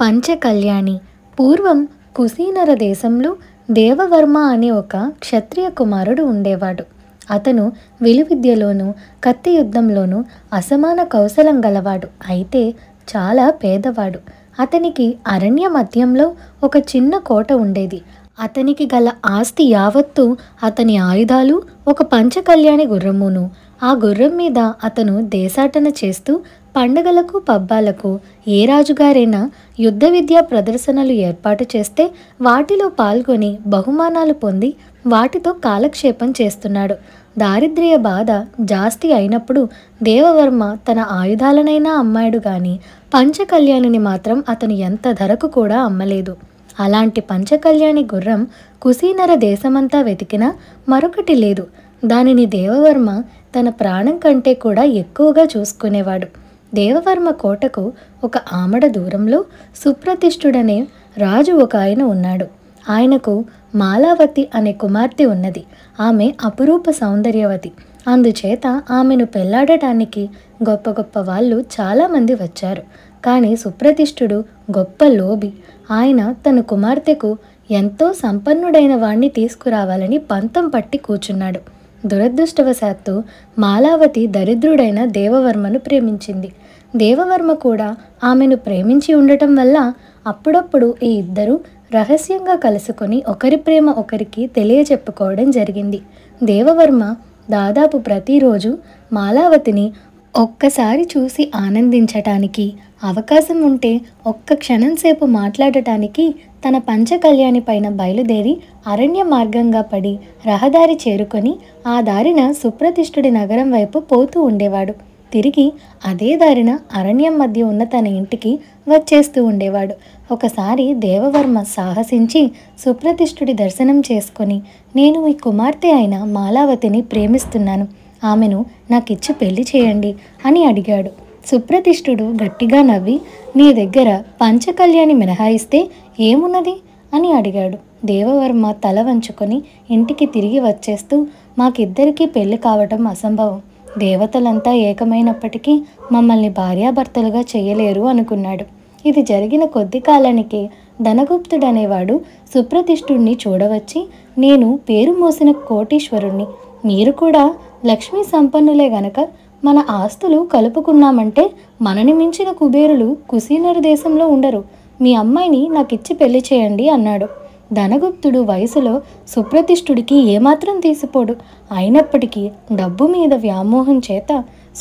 పంచకళ్యాణి. పూర్వం కుశీనర దేశంలో దేవవర్మ అనే ఒక క్షత్రియ కుమారుడు ఉండేవాడు. అతను విలువిద్యలోనూ కత్తి యుద్ధంలోనూ అసమాన కౌశలం గలవాడు. అయితే చాలా పేదవాడు. అతనికి అరణ్య మధ్యంలో ఒక చిన్న కోట ఉండేది. అతనికి గల ఆస్తి యావత్తు అతని ఆయుధాలు, ఒక పంచకళ్యాణి గుర్రమును. ఆ గుర్రం మీద అతను దేశాటన చేస్తూ పండగలకు పబ్బాలకు ఏ రాజుగారైనా యుద్ధ విద్యా ప్రదర్శనలు ఏర్పాటు చేస్తే వాటిలో పాల్గొని బహుమానాలు పొంది వాటితో కాలక్షేపం చేస్తున్నాడు. దారిద్ర్య బాధ జాస్తి అయినప్పుడు దేవవర్మ తన ఆయుధాలనైనా అమ్మాడు గాని పంచకళ్యాణిని మాత్రం అతను ఎంత ధరకు కూడా అమ్మలేదు. అలాంటి పంచకళ్యాణి గుర్రం కుశీనర దేశమంతా వెతికినా మరొకటి లేదు. దానిని దేవవర్మ తన ప్రాణం కంటే కూడా ఎక్కువగా చూసుకునేవాడు. దేవవర్మ కోటకు ఒక ఆమడ దూరంలో సుప్రతిష్ఠుడనే రాజు ఒక ఆయన ఉన్నాడు. ఆయనకు మాలావతి అనే కుమార్తె ఉన్నది. ఆమె అపురూప సౌందర్యవతి. అందుచేత ఆమెను పెళ్లాడటానికి గొప్ప గొప్ప వాళ్ళు చాలామంది వచ్చారు. కానీ సుప్రతిష్ఠుడు గొప్ప లోభి. ఆయన తన కుమార్తెకు ఎంతో సంపన్నుడైన వాణ్ణి తీసుకురావాలని పంతం పట్టి కూర్చున్నాడు. దురదృష్టవశాత్తు మాలావతి దరిద్రుడైన దేవవర్మను ప్రేమించింది. దేవవర్మ కూడా ఆమెను ప్రేమించి ఉండటం వల్ల అప్పుడప్పుడు ఈ ఇద్దరు రహస్యంగా కలుసుకొని ఒకరి ప్రేమ ఒకరికి తెలియచెప్పుకోవడం జరిగింది. దేవవర్మ దాదాపు ప్రతిరోజు మాలావతిని ఒక్కసారి చూసి ఆనందించటానికి, అవకాశం ఉంటే ఒక్క క్షణం సేపు మాట్లాడటానికి తన పంచకళ్యాణి పైన బయలుదేరి అరణ్య మార్గంగా పడి రహదారి చేరుకొని ఆ దారిన సుప్రతిష్ఠుడి నగరం వైపు పోతూ ఉండేవాడు. తిరిగి అదే దారిన అరణ్యం మధ్య ఉన్న తన ఇంటికి వచ్చేస్తూ ఉండేవాడు. ఒకసారి దేవవర్మ సాహసించి సుప్రతిష్ఠుడి దర్శనం చేసుకొని, నేను మీ కుమార్తె అయిన మాలావతిని ప్రేమిస్తున్నాను, ఆమెను నాకిచ్చి పెళ్లి చేయండి అని అడిగాడు. సుప్రతిష్ఠుడు గట్టిగా నవ్వి, నీ దగ్గర పంచకళ్యాణి మినహాయిస్తే ఏమున్నది అని అడిగాడు. దేవవర్మ తల వంచుకొని ఇంటికి తిరిగి వచ్చేస్తూ, మాకిద్దరికీ పెళ్లి కావటం అసంభవం, దేవతలంతా ఏకమైనప్పటికీ మమ్మల్ని భార్యాభర్తలుగా చేయలేరు అనుకున్నాడు. ఇది జరిగిన కొద్ది కాలానికి ధనగుప్తుడనేవాడు సుప్రతిష్ఠుడిని చూడవచ్చి, నేను పేరు మోసిన కోటీశ్వరుణ్ణి, మీరు కూడా లక్ష్మీ సంపన్నులే గనక మన ఆస్తులు కలుపుకున్నామంటే మనని మించిన కుబేరులు కుశీనర దేశంలో ఉండరు, మీ అమ్మాయిని నాకిచ్చి పెళ్లి చేయండి అన్నాడు. ధనగుప్తుడు వయసులో సుప్రతిష్ఠుడికి ఏమాత్రం తీసిపోడు. అయినప్పటికీ డబ్బు మీద వ్యామోహం చేత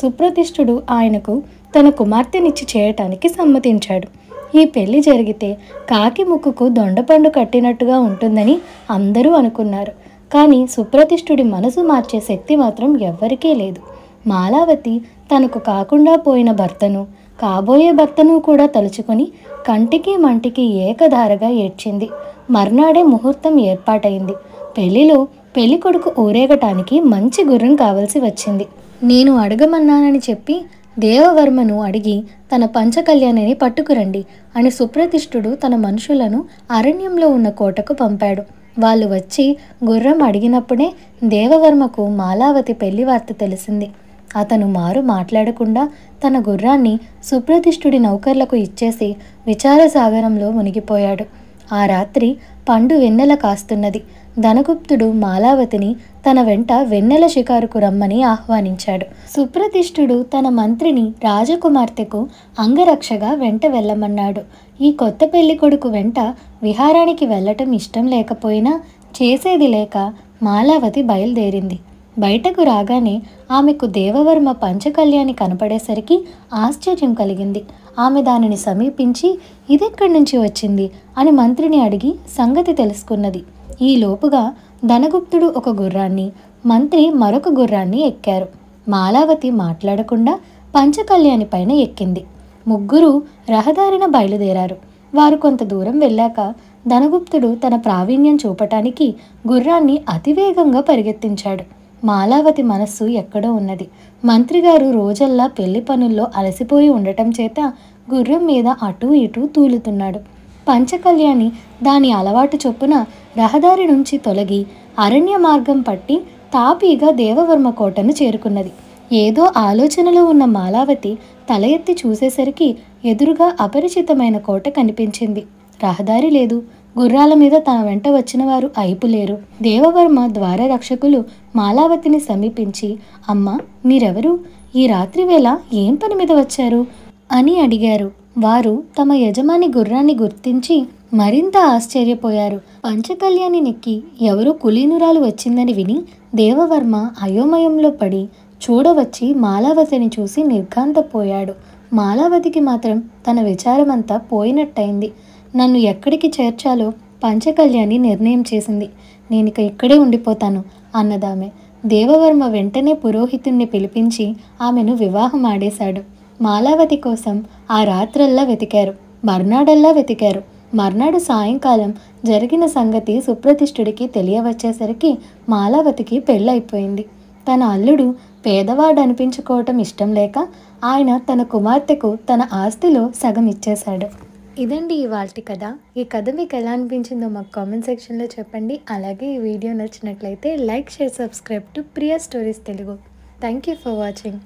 సుప్రతిష్ఠుడు ఆయనకు తన కుమార్తెనిచ్చి చేయటానికి సమ్మతించాడు. ఈ పెళ్లి జరిగితే కాకి ముక్కుకు దొండపండు కట్టినట్టుగా ఉంటుందని అందరూ అనుకున్నారు. కానీ సుప్రతిష్ఠుడి మనసు మార్చే శక్తి మాత్రం ఎవ్వరికీ లేదు. మాలావతి తనకు కాకుండా పోయిన భర్తను, కాబోయే భర్తను కూడా తలుచుకొని కంటికి మంటికి ఏకధారగా ఏడ్చింది. మర్నాడే ముహూర్తం ఏర్పాటైంది. పెళ్లిలో పెళ్లికొడుకు ఊరేగటానికి మంచి గుర్రం కావలసి వచ్చింది. నేను అడగమన్నానని చెప్పి దేవవర్మను అడిగి తన పంచకళ్యాణిని పట్టుకురండి అని సుప్రతిష్ఠుడు తన మనుషులను అరణ్యంలో ఉన్న కోటకు పంపాడు. వాళ్ళు వచ్చి గుర్రం అడిగినప్పుడే దేవవర్మకు మాలావతి పెళ్లి వార్త తెలిసింది. అతను మారు మాట్లాడకుండా తన గుర్రాన్ని సుప్రతిష్ఠుడి నౌకర్లకు ఇచ్చేసి విచారసాగరంలో మునిగిపోయాడు. ఆ రాత్రి పండు వెన్నెల కాస్తున్నది. ధనగుప్తుడు మాలావతిని తన వెంట వెన్నెల షికారుకు రమ్మని ఆహ్వానించాడు. సుప్రతిష్ఠుడు తన మంత్రిని రాజకుమార్తెకు అంగరక్షగా వెంట వెళ్ళమన్నాడు. ఈ కొత్త పెళ్లి కొడుకు వెంట విహారానికి వెళ్ళటం ఇష్టం లేకపోయినా చేసేది లేక మాలావతి బయలుదేరింది. బయటకు రాగానే ఆమెకు దేవవర్మ పంచకళ్యాణి కనపడేసరికి ఆశ్చర్యం కలిగింది. ఆమె దానిని సమీపించి, ఇదెక్కడి నుంచి వచ్చింది అని మంత్రిని అడిగి సంగతి తెలుసుకున్నది. ఈ లోపుగా ధనగుప్తుడు ఒక గుర్రాన్ని, మంత్రి మరొక గుర్రాన్ని ఎక్కారు. మాలావతి మాట్లాడకుండా పంచకళ్యాణి పైన ఎక్కింది. ముగ్గురు రహదారిన బయలుదేరారు. వారు కొంత దూరం వెళ్ళాక ధనగుప్తుడు తన ప్రావీణ్యం చూపటానికి గుర్రాన్ని అతివేగంగా పరిగెత్తించాడు. మాలావతి మనస్సు ఎక్కడో ఉన్నది. మంత్రిగారు రోజల్లా పెళ్లి పనుల్లో అలసిపోయి ఉండటం చేత గుర్రం మీద అటూ ఇటూ తూలుతున్నాడు. పంచకళ్యాణి దాని అలవాటు చొప్పున రహదారి నుంచి తొలగి అరణ్య మార్గం పట్టి తాపీగా దేవవర్మ కోటను చేరుకున్నది. ఏదో ఆలోచనలో ఉన్న మాలావతి తల ఎత్తి చూసేసరికి ఎదురుగా అపరిచితమైన కోట కనిపించింది. రహదారి లేదు. గుర్రాల మీద తన వెంట వచ్చిన వారు అయిపులేరు. దేవవర్మ ద్వారరక్షకులు మాలావతిని సమీపించి, అమ్మా, మీరెవరు? ఈ రాత్రి వేళ ఏం పని మీద వచ్చారు అని అడిగారు. వారు తమ యజమాని గుర్రాన్ని గుర్తించి మరింత ఆశ్చర్యపోయారు. పంచకళ్యాణి నెక్కి ఎవరో కులీనురాలు వచ్చిందని విని దేవవర్మ అయోమయంలో పడి చూడవచ్చి మాలావతిని చూసి నిర్ఘాంతపోయాడు. మాలావతికి మాత్రం తన విచారమంతా పోయినట్టయింది. నన్ను ఎక్కడికి చేర్చాలో పంచకళ్యాణి నిర్ణయం చేసింది. నేనిక ఇక్కడే ఉండిపోతాను అన్నదామె. దేవవర్మ వెంటనే పురోహితుణ్ణి పిలిపించి ఆమెను వివాహం ఆడేశాడు. మాలావతి కోసం ఆ రాత్రల్లా వెతికారు, మర్నాడల్లా వెతికారు. మర్నాడు సాయంకాలం జరిగిన సంగతి సుప్రతిష్ఠుడికి తెలియవచ్చేసరికి మాలావతికి పెళ్ళైపోయింది. తన అల్లుడు పేదవాడు అనిపించుకోవటం ఇష్టం లేక ఆయన తన కుమార్తెకు తన ఆస్తిలో సగం ఇచ్చేశాడు. ఇదండి ఇవాల్టి కథ. ఈ కథ మీకు ఎలా అనిపించిందో మాకు కామెంట్ సెక్షన్లో చెప్పండి. అలాగే ఈ వీడియో నచ్చినట్లయితే like, share, subscribe to Priya stories Telugu. Thank you for watching.